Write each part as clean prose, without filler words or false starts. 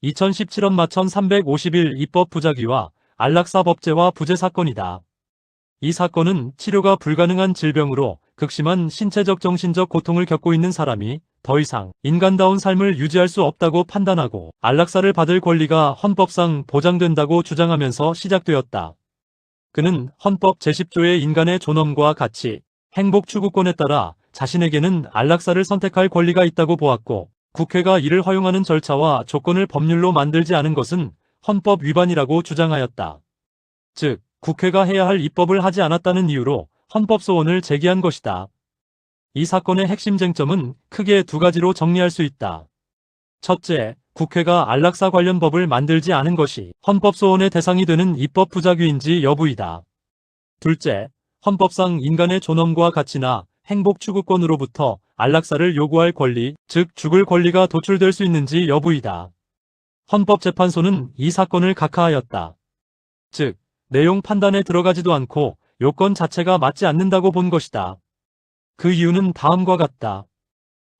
2017년 마천 351 입법 부작위와 안락사 법제화 부재 사건이다. 이 사건은 치료가 불가능한 질병으로 극심한 신체적 정신적 고통을 겪고 있는 사람이 더 이상 인간다운 삶을 유지할 수 없다고 판단하고 안락사를 받을 권리가 헌법상 보장된다고 주장하면서 시작되었다. 그는 헌법 제10조의 인간의 존엄과 가치, 행복 추구권에 따라 자신에게는 안락사를 선택할 권리가 있다고 보았고, 국회가 이를 허용하는 절차와 조건을 법률로 만들지 않은 것은 헌법 위반이라고 주장하였다. 즉, 국회가 해야 할 입법을 하지 않았다는 이유로 헌법소원을 제기한 것이다. 이 사건의 핵심 쟁점은 크게 두 가지로 정리할 수 있다. 첫째, 국회가 안락사 관련 법을 만들지 않은 것이 헌법소원의 대상이 되는 입법 부작위인지 여부이다. 둘째, 헌법상 인간의 존엄과 가치나 행복 추구권으로부터 안락사를 요구할 권리, 즉 죽을 권리가 도출될 수 있는지 여부이다. 헌법재판소는 이 사건을 각하하였다. 즉, 내용 판단에 들어가지도 않고 요건 자체가 맞지 않는다고 본 것이다. 그 이유는 다음과 같다.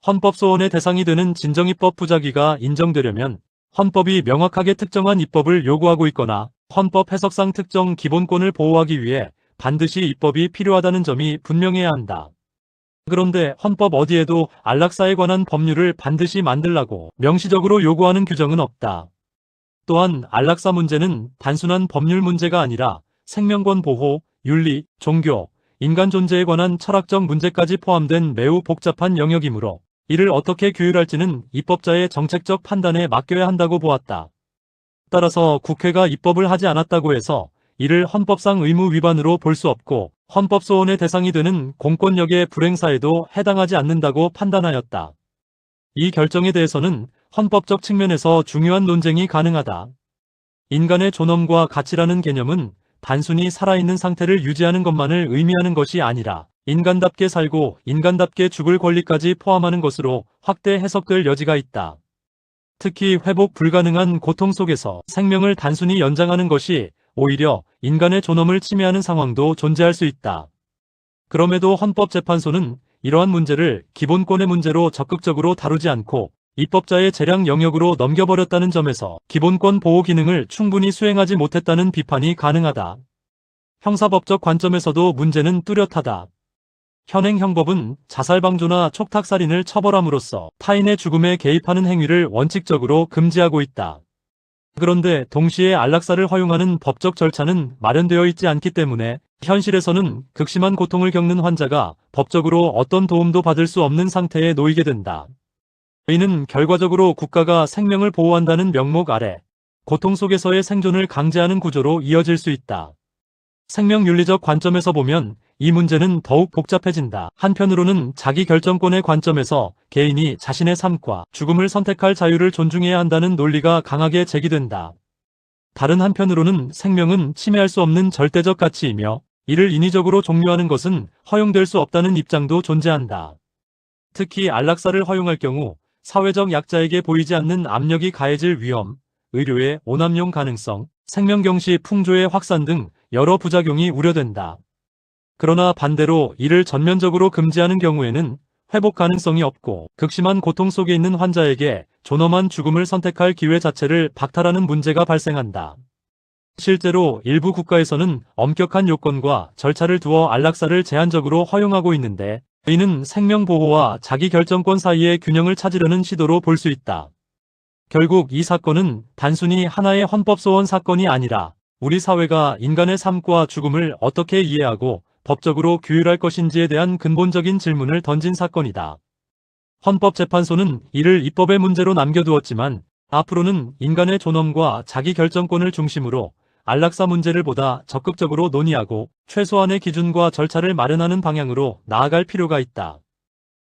헌법소원의 대상이 되는 진정입법 부작위가 인정되려면 헌법이 명확하게 특정한 입법을 요구하고 있거나 헌법 해석상 특정 기본권을 보호하기 위해 반드시 입법이 필요하다는 점이 분명해야 한다. 그런데 헌법 어디에도 안락사에 관한 법률을 반드시 만들라고 명시적으로 요구하는 규정은 없다. 또한 안락사 문제는 단순한 법률 문제가 아니라 생명권 보호, 윤리, 종교, 인간 존재에 관한 철학적 문제까지 포함된 매우 복잡한 영역이므로 이를 어떻게 규율할지는 입법자의 정책적 판단에 맡겨야 한다고 보았다. 따라서 국회가 입법을 하지 않았다고 해서 이를 헌법상 의무 위반으로 볼 수 없고 헌법소원의 대상이 되는 공권력의 불행사에도 해당하지 않는다고 판단하였다. 이 결정에 대해서는 헌법적 측면에서 중요한 논쟁이 가능하다. 인간의 존엄과 가치라는 개념은 단순히 살아있는 상태를 유지하는 것만을 의미하는 것이 아니라 인간답게 살고 인간답게 죽을 권리까지 포함하는 것으로 확대 해석될 여지가 있다. 특히 회복 불가능한 고통 속에서 생명을 단순히 연장하는 것이 오히려 인간의 존엄을 침해하는 상황도 존재할 수 있다. 그럼에도 헌법재판소는 이러한 문제를 기본권의 문제로 적극적으로 다루지 않고 입법자의 재량 영역으로 넘겨버렸다는 점에서 기본권 보호 기능을 충분히 수행하지 못했다는 비판이 가능하다. 형사법적 관점에서도 문제는 뚜렷하다. 현행 형법은 자살방조나 촉탁살인을 처벌함으로써 타인의 죽음에 개입하는 행위를 원칙적으로 금지하고 있다. 그런데 동시에 안락사를 허용하는 법적 절차는 마련되어 있지 않기 때문에 현실에서는 극심한 고통을 겪는 환자가 법적으로 어떤 도움도 받을 수 없는 상태에 놓이게 된다. 이는 결과적으로 국가가 생명을 보호한다는 명목 아래 고통 속에서의 생존을 강제하는 구조로 이어질 수 있다. 생명윤리적 관점에서 보면 이 문제는 더욱 복잡해진다. 한편으로는 자기 결정권의 관점에서 개인이 자신의 삶과 죽음을 선택할 자유를 존중해야 한다는 논리가 강하게 제기된다. 다른 한편으로는 생명은 침해할 수 없는 절대적 가치이며 이를 인위적으로 종료하는 것은 허용될 수 없다는 입장도 존재한다. 특히 안락사를 허용할 경우 사회적 약자에게 보이지 않는 압력이 가해질 위험, 의료의 오남용 가능성, 생명경시 풍조의 확산 등 여러 부작용이 우려된다. 그러나 반대로 이를 전면적으로 금지하는 경우에는 회복 가능성이 없고 극심한 고통 속에 있는 환자에게 존엄한 죽음을 선택할 기회 자체를 박탈하는 문제가 발생한다. 실제로 일부 국가에서는 엄격한 요건과 절차를 두어 안락사를 제한적으로 허용하고 있는데 이는 생명보호와 자기결정권 사이의 균형을 찾으려는 시도로 볼 수 있다. 결국 이 사건은 단순히 하나의 헌법소원 사건이 아니라 우리 사회가 인간의 삶과 죽음을 어떻게 이해하고 법적으로 규율할 것인지에 대한 근본적인 질문을 던진 사건이다. 헌법재판소는 이를 입법의 문제로 남겨두었지만 앞으로는 인간의 존엄과 자기결정권을 중심으로 안락사 문제를 보다 적극적으로 논의하고 최소한의 기준과 절차를 마련하는 방향으로 나아갈 필요가 있다.